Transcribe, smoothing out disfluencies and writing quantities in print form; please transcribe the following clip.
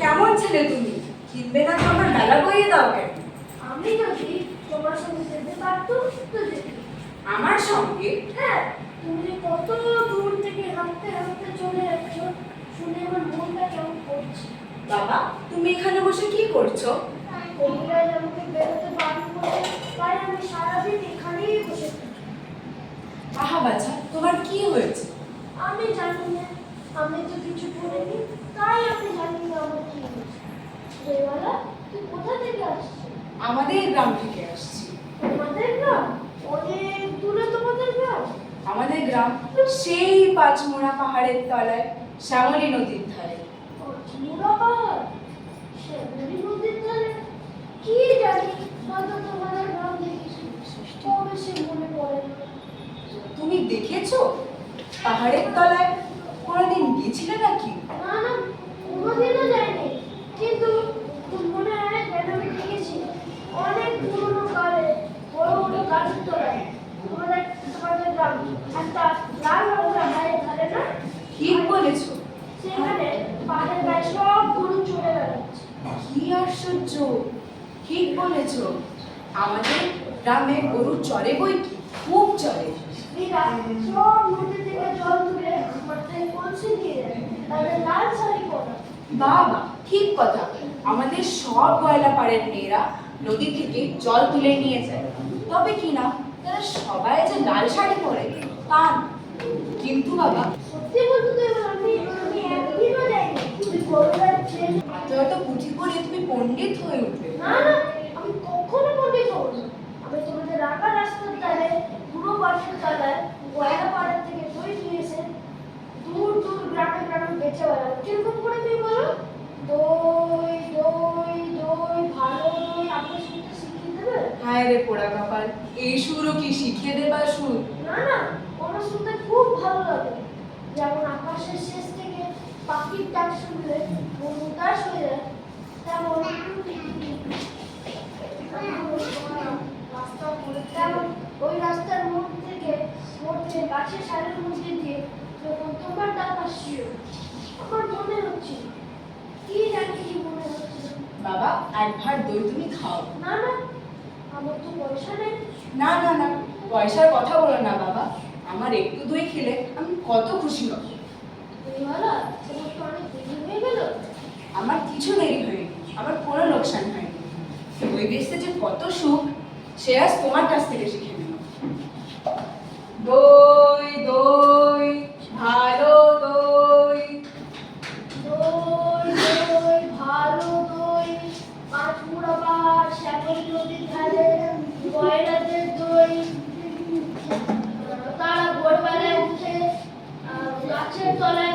কেমন ছেলে তুমি? কিনবে না তো আমার বেলা বইয়ে দাও কেন? আমি যদি তোমার সঙ্গে যেতে পারতাম তো যেতে। আমার সঙ্গে? হ্যাঁ, তুমি কত দূর থেকে হাঁটতে হাঁটতে চলে যাচ্ছ, শুনে আমার মনটা কেমন করছে। বাবা, তুমি এখানে বসে কি করছো? কবিরাজ আমাকে বেরোতে বারণ করছে, তাই আমি সারাদিন এখানেই বসে থাকি। আহা বাছা, তোমার কি হয়েছে? আমি জানি না, আমি তো কিছু করিনি, তাই আমি জানি না আমার কি হয়েছে। দেওয়ালা, তুই কোথা থেকে আসছিস? আমাদের গ্রাম থেকে আসছি। তোমাদের গ্রাম? অনেক দূরে তোমাদের গ্রাম? আমাদের গ্রাম সেই পাঁচমোড়া পাহাড়ের তলায় শ্যামলী নদীর ধারে। পাঁচমোড়া পাহাড়? শ্যামলী নদীর ধারে? কি জানি, হয়তো তোমাদের গ্রাম দেখেছি, তবে সে মনে পড়ে না। তুমি দেখেছো পাহাড়ের তলায়? কোনোদিন গেছিলে নাকি? না না, কোনোদিনও যাইনি, কিন্তু মনে হয় যেন আমি দেখেছি অনেক পুরোনো কালে বড় বড় গাছের তলায় তোমাদের গ্রাম একটা লাল রঙের হাড়ের ধারে না? ঠিক বলেছো। সেখানে পাহাড়ের গায়ে সব গরু চড়ে বেড়াচ্ছে। কি আশ্চর্য! ঠিক বলেছো, আমাদের গ্রামে গরু চড়ে বই কি, খুব চড়ে। এরা সব নদী থেকে জল তুলে মাথায় কলসি দিয়ে দেয়, তাদের লাল শাড়ি পরা। বাবা, ঠিক কথা। আমাদের সব গয়লা পাড়ের মেয়েরা নদী থেকে জল তুলে নিয়ে যায়, তবে কি না তারা সবাই যে লাল শাড়ি পরে তা না। কিন্তু বাবা, সত্যি বলতে তো এবার আমি একদিনও যাইনি। তুই গরুরার ছেলে। এত পুঁথি পড়ে তুমি পণ্ডিত হয়ে উঠবে। না না, আমি কখনো পণ্ডিত হব না। আমি তোমাদের রাখা রাস্তার ধারে পুরো বাসের তলায় গয়লা পাড়ার থেকে দই নিয়ে এসে দূর দূর গ্রামে গ্রামে বেচে বেড়াবো। কিরকম করে তুই বলো? দই দই দই, ভালো দই আপনার শুনতে শিখিয়ে দেবে? হায় রে পোড়া কপাল, এই সুরও কি শিখিয়ে দেবা সুর? না না, আমার শুনতে খুব ভালো লাগে। যেমন আকাশের শেষ থেকে পাখির ডাক শুনলে মন উদাস হয়ে যায়, তেমন ওই রাস্তার মোড় থেকে গাছের সারের মধ্যে দিয়ে যখন তোমার ডাক আসছিল, আমার মনে হচ্ছিল, কি জানি কি মনে হচ্ছিল। বাবা, এক ভাত দই তুমি খাও। না না, আমার তো পয়সা নেই। না না না, পয়সার কথা বলো না বাবা। আমার একটু দই খেলে আমি কত খুশি হব। দইওয়ালা, তোমার তো অনেক দেরি হয়ে গেল। আমার কিছু দেরি হয়নি, আমার কোনো লোকসান হয়নি। দই বেচতে যে কত সুখ, সে আজ তোমার কাছ থেকে শিখে নেব। দই দই, ভালো দই। দই দই, ভালো দই, পাঁচমোড়া পাহাড়, শ্যামলী নদীর ধারে গয়লাদের দই। তারা ভোরবেলায় উঠে গাছের তলায়